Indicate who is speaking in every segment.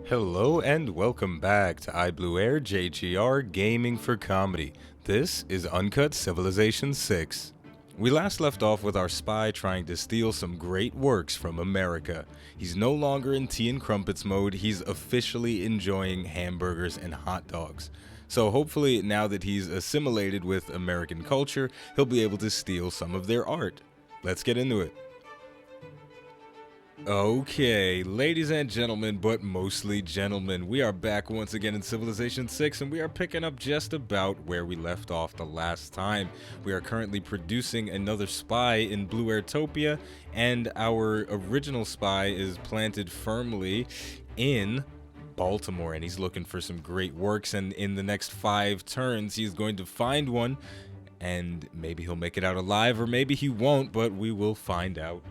Speaker 1: Hello and welcome back to iBluairJgR Gaming for Comedy. This is Uncut Civilization VI. We last left off with our spy trying to steal some great works from America. He's no longer in tea and crumpets mode, he's officially enjoying hamburgers and hot dogs. So hopefully now that he's assimilated with American culture, he'll be able to steal some of their art. Let's get into it. Okay, ladies and gentlemen, but mostly gentlemen, we are back once again in Civilization VI, and we are picking up just about where we left off the last time. We are currently producing another spy in BlueAirtopia, and our original spy is planted firmly in Baltimore, and he's looking for some great works, and in the next 5 turns, he's going to find one, and maybe he'll make it out alive, or maybe he won't, but we will find out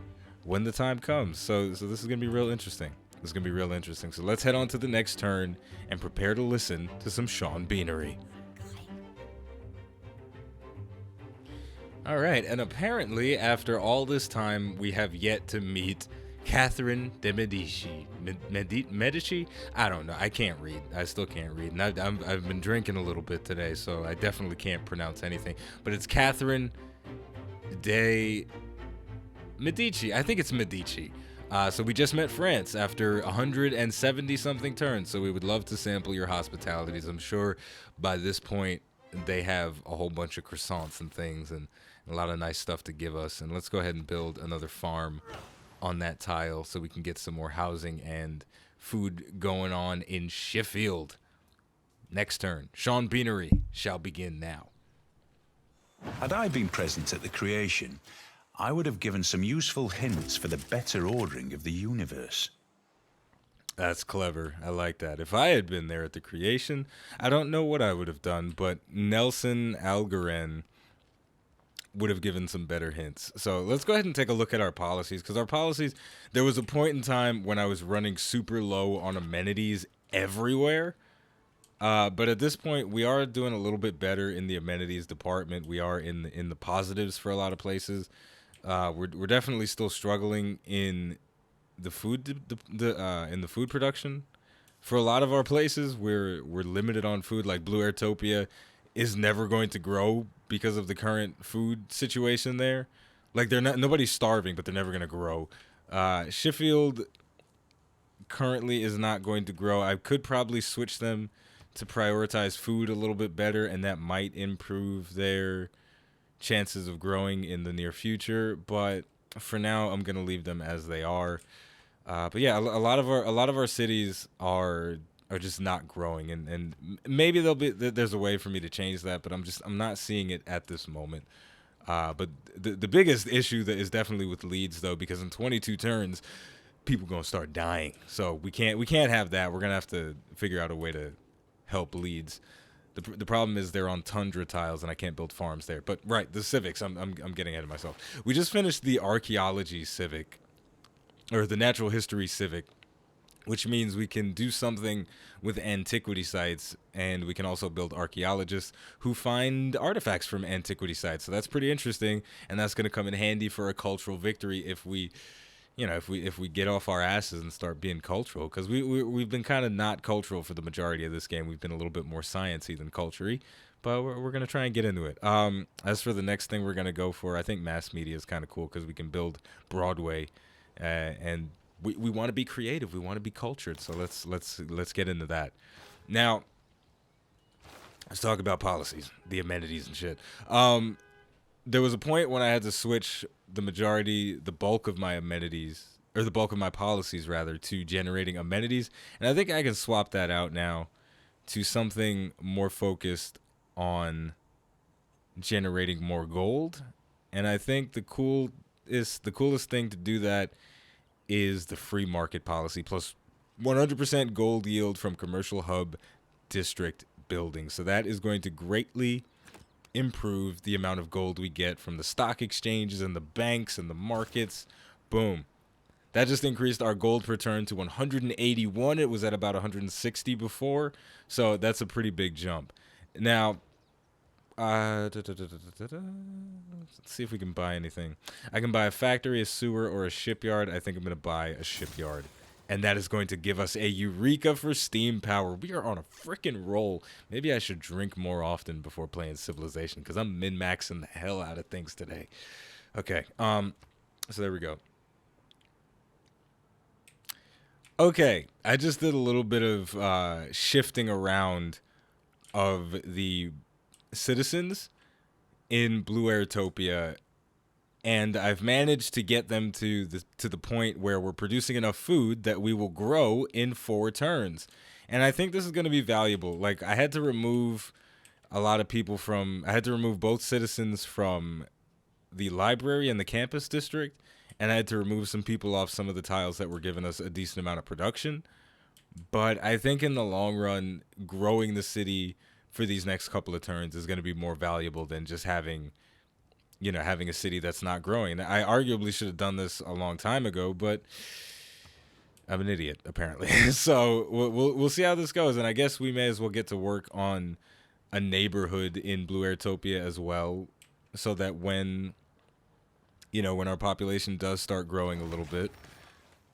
Speaker 1: when the time comes. So this is gonna be real interesting. So let's head on to the next turn and prepare to listen to some Sean Beanery. All right, and apparently after all this time, we have yet to meet Catherine de Medici. Medici? I don't know. I can't read. I still can't read. And I've been drinking a little bit today, so I definitely can't pronounce anything. But it's Catherine de Medici. I think it's Medici. So we just met France after 170 something turns. So we would love to sample your hospitalities. I'm sure by this point they have a whole bunch of croissants and things and a lot of nice stuff to give us. And let's go ahead and build another farm on that tile so we can get some more housing and food going on in Sheffield. Next turn, Sean Beanery shall begin now.
Speaker 2: Had I been present at the creation, I would have given some useful hints for the better ordering of the universe.
Speaker 1: That's clever. I like that. If I had been there at the creation, I don't know what I would have done, but Nelson Algren would have given some better hints. So let's go ahead and take a look at our policies, because our policies, there was a point in time when I was running super low on amenities everywhere. But at this point, we are doing a little bit better in the amenities department. We are in the positives for a lot of places. We're definitely still struggling in the food in the food production. For a lot of our places, we're limited on food. Like BlueAirtopia is never going to grow because of the current food situation there. Like nobody's starving, but they're never going to grow. Sheffield currently is not going to grow. I could probably switch them to prioritize food a little bit better, and that might improve their chances of growing in the near future. But for now, I'm gonna leave them as they are. But yeah, a lot of our cities are just not growing, and maybe there's a way for me to change that, but I'm not seeing it at this moment. But the biggest issue that is definitely with Leeds though, because in 22 turns, people gonna start dying. So we can't have that. We're gonna have to figure out a way to help Leeds. The problem is they're on tundra tiles and I can't build farms there. But right, the civics, I'm getting ahead of myself. We just finished the archaeology civic, or the natural history civic, which means we can do something with antiquity sites, and we can also build archaeologists who find artifacts from antiquity sites. So that's pretty interesting, and that's going to come in handy for a cultural victory if we get off our asses and start being cultural, because we've been kind of not cultural for the majority of this game. We've been a little bit more sciencey than culture-y, but we're gonna try and get into it. As for the next thing we're gonna go for, I think mass media is kind of cool because we can build Broadway, and we want to be creative. We want to be cultured. So let's get into that. Now, let's talk about policies, the amenities and shit. There was a point when I had to switch the bulk of my amenities, or the bulk of my policies rather, to generating amenities. And I think I can swap that out now to something more focused on generating more gold. And I think the coolest thing to do that is the free market policy plus 100% gold yield from commercial hub district building. So that is going to greatly improve the amount of gold we get from the stock exchanges and the banks and the markets. Boom. That just increased our gold per turn to 181. It was at about 160 before, so that's a pretty big jump. Now, let's see if we can buy anything. I can buy a factory, a sewer, or a shipyard. I think I'm going to buy a shipyard And that is going to give us a Eureka for Steam power. We are on a freaking roll. Maybe I should drink more often before playing Civilization, because I'm min-maxing the hell out of things today. Okay, so there we go. Okay, I just did a little bit of shifting around of the citizens in BlueAirTopia, and I've managed to get them to the point where we're producing enough food that we will grow in 4 turns. And I think this is going to be valuable. Like, I had to remove a lot of people from... I had to remove both citizens from the library and the campus district, and I had to remove some people off some of the tiles that were giving us a decent amount of production. But I think in the long run, growing the city for these next couple of turns is going to be more valuable than just having a city that's not growing. I arguably should have done this a long time ago, but I'm an idiot, apparently. So we'll see how this goes, and I guess we may as well get to work on a neighborhood in BlueAirTopia as well, so that when our population does start growing a little bit,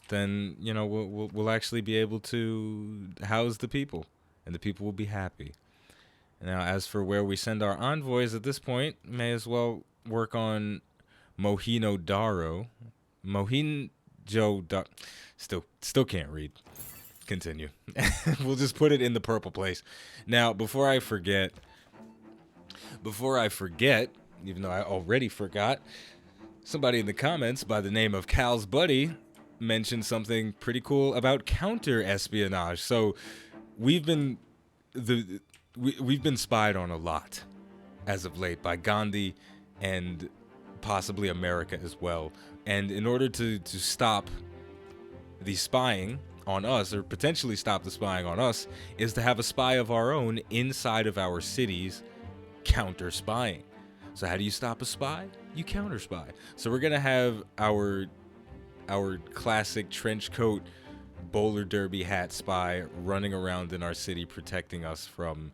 Speaker 1: then we'll actually be able to house the people, and the people will be happy. Now, as for where we send our envoys at this point, may as well work on Mohino Daro. Still can't read. Continue. We'll just put it in the purple place. Now, before I forget, even though I already forgot, somebody in the comments by the name of Cal's Buddy mentioned something pretty cool about counter-espionage. So we've been spied on a lot as of late by Gandhi and possibly America as well. And in order to stop the spying on us, or potentially stop the spying on us, is to have a spy of our own inside of our cities counter spying. So how do you stop a spy? You counter spy. So we're gonna have our classic trench coat bowler derby hat spy running around in our city, protecting us from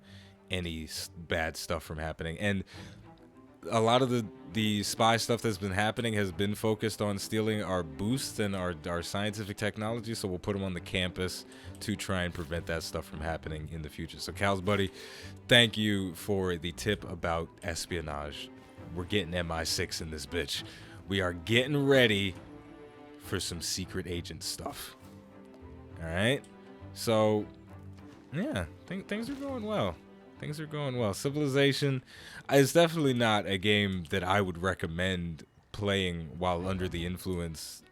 Speaker 1: any bad stuff from happening. And a lot of the spy stuff that's been happening has been focused on stealing our boosts and our scientific technology, so we'll put them on the campus to try and prevent that stuff from happening in the future. So Cal's Buddy, thank you for the tip about espionage. We're getting MI6 in this bitch. We are getting ready for some secret agent stuff. Alright? So, yeah, things are going well. Things are going well. Civilization is definitely not a game that I would recommend playing while under the influence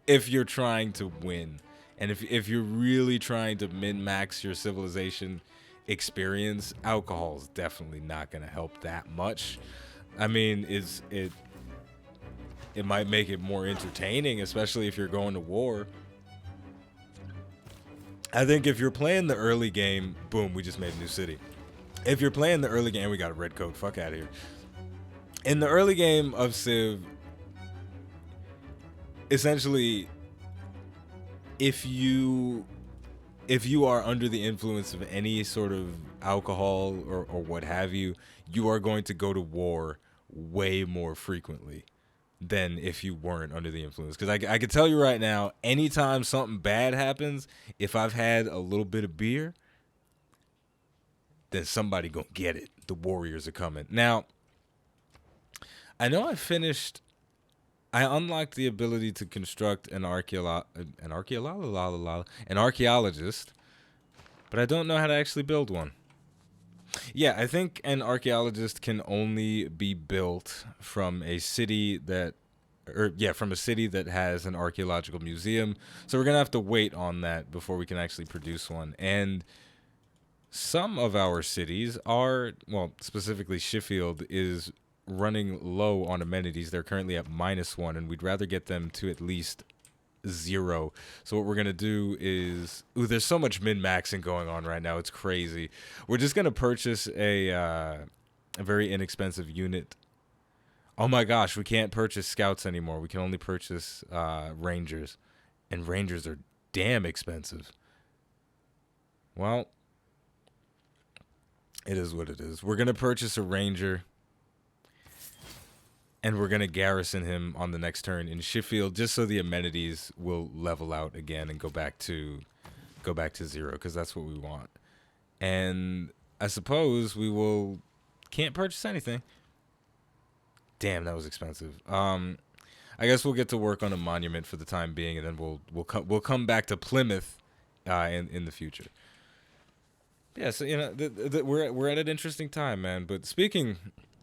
Speaker 1: if you're trying to win. And if you're really trying to min-max your Civilization experience, alcohol is definitely not going to help that much. I mean, it might make it more entertaining, especially if you're going to war. I think if you're playing the early game, boom, we just made a new city. If you're playing the early game, we got a red coat. Fuck out of here. In the early game of Civ, essentially, if you are under the influence of any sort of alcohol or what have you, you are going to go to war way more frequently than if you weren't under the influence. Because I can tell you right now, anytime something bad happens, if I've had a little bit of beer, then somebody gonna get it. The warriors are coming. Now, I know I unlocked the ability to construct an archaeologist, but I don't know how to actually build one. Yeah, I think an archaeologist can only be built from a city that has an archaeological museum. So we're gonna have to wait on that before we can actually produce one. And some of our cities are, well, specifically Sheffield is running low on amenities. They're currently at -1, and we'd rather get them to at least 0. So what we're going to do is, there's so much min-maxing going on right now. It's crazy. We're just going to purchase a very inexpensive unit. Oh my gosh, we can't purchase scouts anymore. We can only purchase rangers, and rangers are damn expensive. Well, it is what it is. We're going to purchase a ranger. and we're gonna garrison him on the next turn in Sheffield, just so the amenities will level out again and go back to 0, because that's what we want. And I suppose we will can't purchase anything. Damn, that was expensive. I guess we'll get to work on a monument for the time being, and then we'll come back to Plymouth in the future. Yeah, so we're at an interesting time, man. But speaking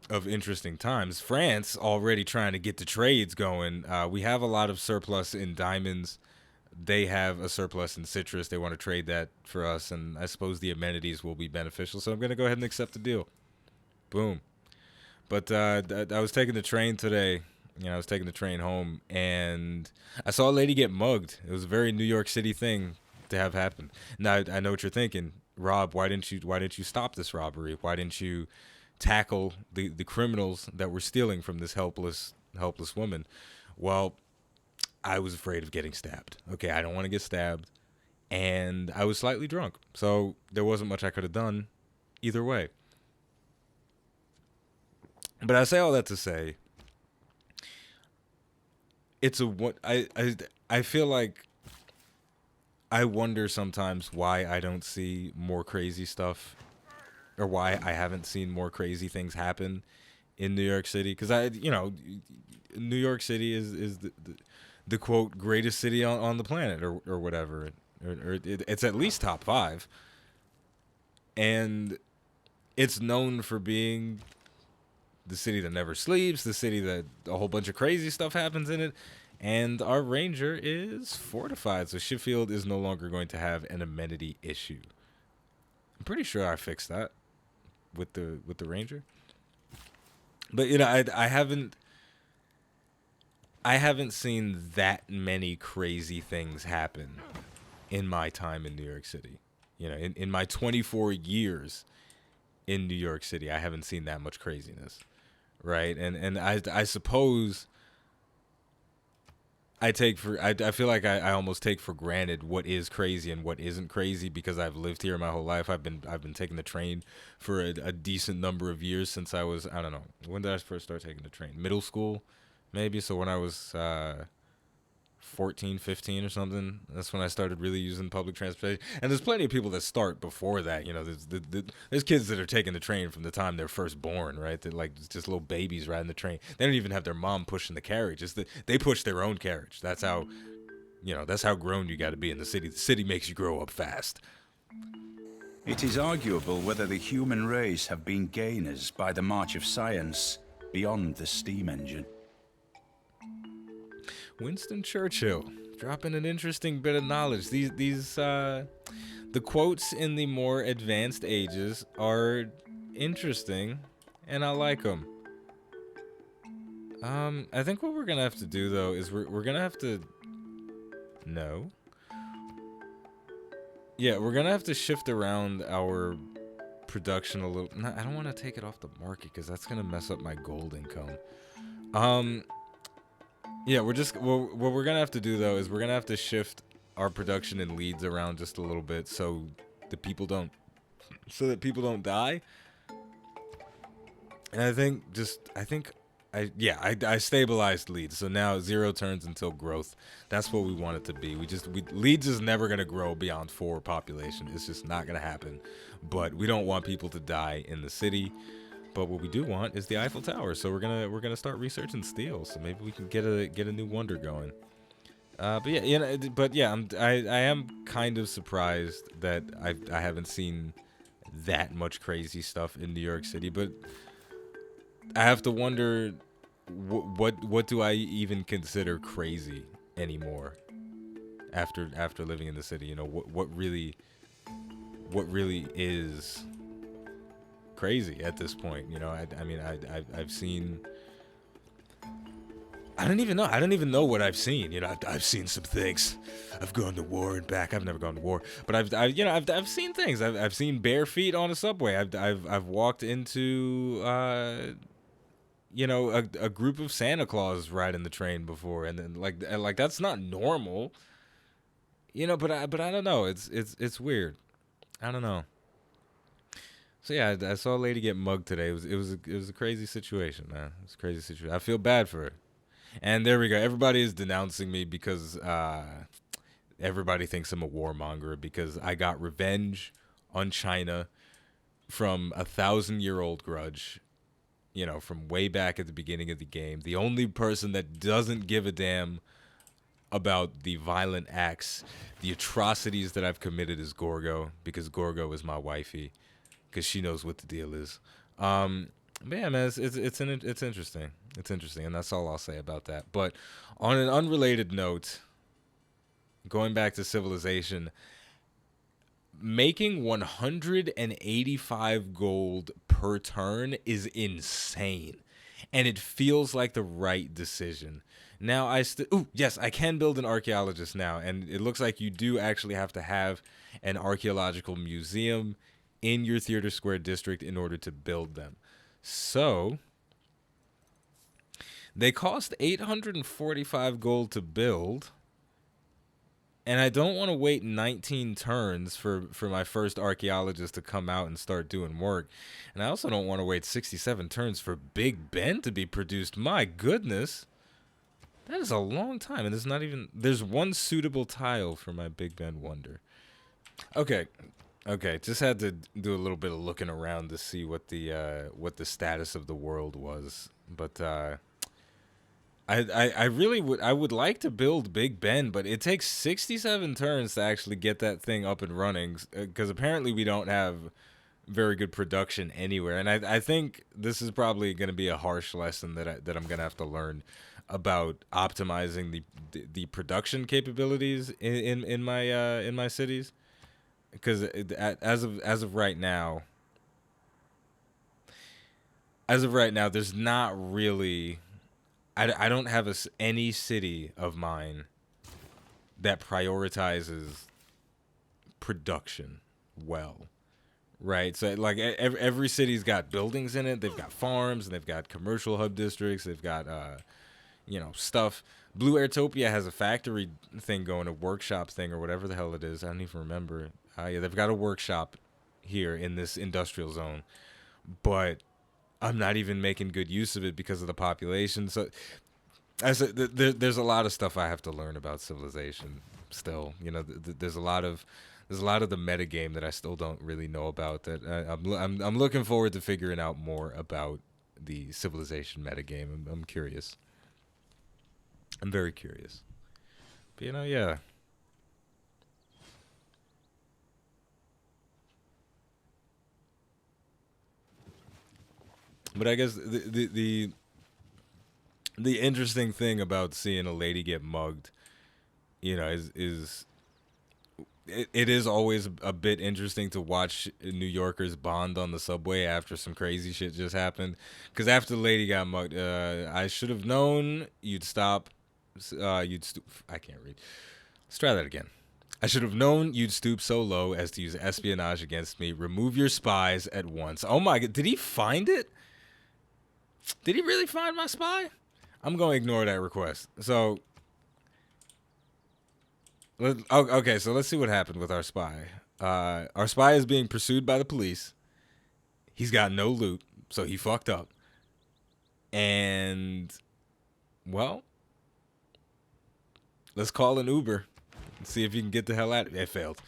Speaker 1: of interesting times, France already trying to get the trades going. We have a lot of surplus in diamonds. They have a surplus in citrus. They want to trade that for us, and I suppose the amenities will be beneficial. So I'm gonna go ahead and accept the deal. Boom. But I was taking the train today. I was taking the train home, and I saw a lady get mugged. It was a very New York City thing to have happen. Now I know what you're thinking, Rob. Why didn't you stop this robbery? Why didn't you tackle the criminals that were stealing from this helpless woman? Well, I was afraid of getting stabbed. Okay, I don't want to get stabbed, and I was slightly drunk, so there wasn't much I could have done either way. But I say all that to say, it's a what I feel like I wonder sometimes why I don't see more crazy stuff, or why I haven't seen more crazy things happen in New York City. Because New York City is the quote greatest city on the planet, or whatever, or it's at least top 5, and it's known for being the city that never sleeps, the city that a whole bunch of crazy stuff happens in it, and our ranger is fortified, so Sheffield is no longer going to have an amenity issue. I'm pretty sure I fixed that with the ranger. But I haven't seen that many crazy things happen in my time in New York City. In my 24 years in New York City, I haven't seen that much craziness. Right, and I suppose I feel like I almost take for granted what is crazy and what isn't crazy, because I've lived here my whole life. I've been taking the train for a decent number of years since I was, I don't know, when did I first start taking the train? Middle school, maybe. So when I was 14, 15 or something, that's when I started really using public transportation. And there's plenty of people that start before that. There's kids that are taking the train from the time they're first born, right? They're like just little babies riding the train. They don't even have their mom pushing the carriage. They push their own carriage. That's how grown you got to be in the city. The city makes you grow up fast.
Speaker 2: It is arguable whether the human race have been gainers by the march of science beyond the steam engine.
Speaker 1: Winston Churchill dropping an interesting bit of knowledge. The quotes in the more advanced ages are interesting, and I like them. I think what we're gonna have to do though is we're gonna have to we're gonna have to shift around our production a little. I don't want to take it off the market because that's gonna mess up my gold income. Yeah, what we're gonna have to do though is we're gonna have to shift our production and leads around just a little bit so that people don't die. And I stabilized leads, so now 0 turns until growth. That's what we want it to be. Leads is never gonna grow beyond 4 population. It's just not gonna happen. But we don't want people to die in the city. But what we do want is the Eiffel Tower, so we're gonna start researching steel, so maybe we can get a new wonder going. I am kind of surprised that I haven't seen that much crazy stuff in New York City. But I have to wonder what do I even consider crazy anymore after living in the city? What really is crazy at this point? I've seen, I don't even know what I've seen. I've seen some things. I've gone to war and back. I've never gone to war, but I've seen things. I've seen bare feet on a subway. I've walked into a group of Santa Claus riding the train before, and then like that's not normal. But I don't know. It's weird. I don't know. So yeah, I saw a lady get mugged today. It was a crazy situation, man. It was a crazy situation. I feel bad for her. And there we go. Everybody is denouncing me because everybody thinks I'm a warmonger because I got revenge on China from 1,000-year-old grudge. You know, from way back at the beginning of the game. The only person that doesn't give a damn about the violent acts, the atrocities that I've committed is Gorgo, because Gorgo is my wifey, because she knows what the deal is. But yeah, man, it's interesting. It's interesting, and that's all I'll say about that. But on an unrelated note, going back to Civilization, making 185 gold per turn is insane, and it feels like the right decision. Now yes, I can build an archaeologist now, and it looks like you do actually have to have an archaeological museum in your Theater Square district in order to build them. So they cost 845 gold to build. And I don't want to wait 19 turns for my first archaeologist to come out and start doing work. And I also don't want to wait 67 turns for Big Ben to be produced. My goodness. That is a long time. And there's one suitable tile for my Big Ben wonder. Okay. Just had to do a little bit of looking around to see what the status of the world was. But I would like to build Big Ben, but it takes 67 turns to actually get that thing up and running, because apparently we don't have very good production anywhere. And I think this is probably going to be a harsh lesson that I'm going to have to learn about optimizing the production capabilities in my cities, because as of right now, there's not really. I don't have any city of mine that prioritizes production well, right? So like every city's got buildings in it. They've got farms, and they've got commercial hub districts. They've got stuff. Blue Airtopia has a factory thing going, a workshop thing or whatever the hell it is. I don't even remember. Yeah, they've got a workshop here in this industrial zone, but I'm not even making good use of it because of the population. So there's a lot of stuff I have to learn about Civilization still. There's a lot of the metagame that I still don't really know about, that I'm looking forward to figuring out more about the Civilization metagame. I'm curious. I'm very curious. But yeah. But I guess the interesting thing about seeing a lady get mugged, is it is always a bit interesting to watch New Yorkers bond on the subway after some crazy shit just happened. Because after the lady got mugged, I should have known you'd stop. I can't read. Let's try that again. I should have known you'd stoop so low as to use espionage against me. Remove your spies at once. Oh my god, did he find it? Did he really find my spy? I'm going to ignore that request. So, okay, so let's see what happened with our spy. Our spy is being pursued by the police. He's got no loot, so he fucked up. And, well, let's call an Uber and see if you can get the hell out of it. It failed.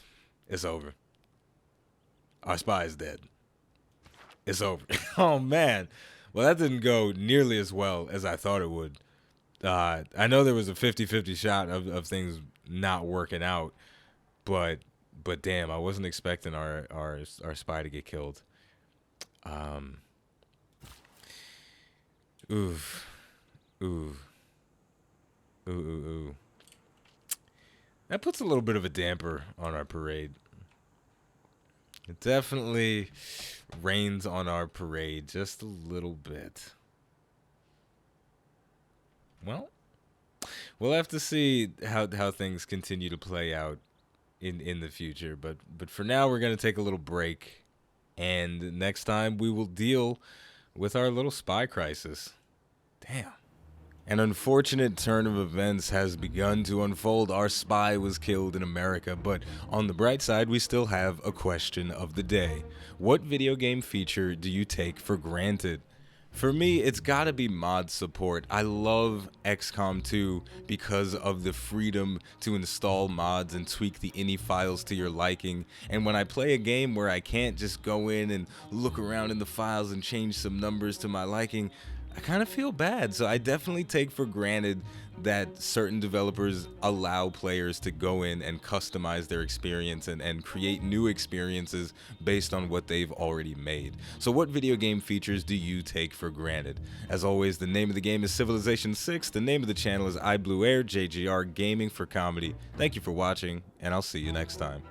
Speaker 1: It's over. Our spy is dead. It's over. Oh, man. Well, that didn't go nearly as well as I thought it would. I know there was a 50-50 shot of things not working out, but damn, I wasn't expecting our spy to get killed. Oof. Ooh. That puts a little bit of a damper on our parade. It definitely rains on our parade just a little bit. Well, we'll have to see how things continue to play out in the future. But for now, we're going to take a little break. And next time, we will deal with our little spy crisis. Damn. An unfortunate turn of events has begun to unfold. Our spy was killed in America, but on the bright side, we still have a question of the day. What video game feature do you take for granted? For me, it's gotta be mod support. I love XCOM 2 because of the freedom to install mods and tweak the INI files to your liking. And when I play a game where I can't just go in and look around in the files and change some numbers to my liking, I kind of feel bad. So I definitely take for granted that certain developers allow players to go in and customize their experience and create new experiences based on what they've already made. So what video game features do you take for granted? As always, the name of the game is Civilization VI. The name of the channel is iBluairJgR Gaming for Comedy. Thank you for watching, and I'll see you next time.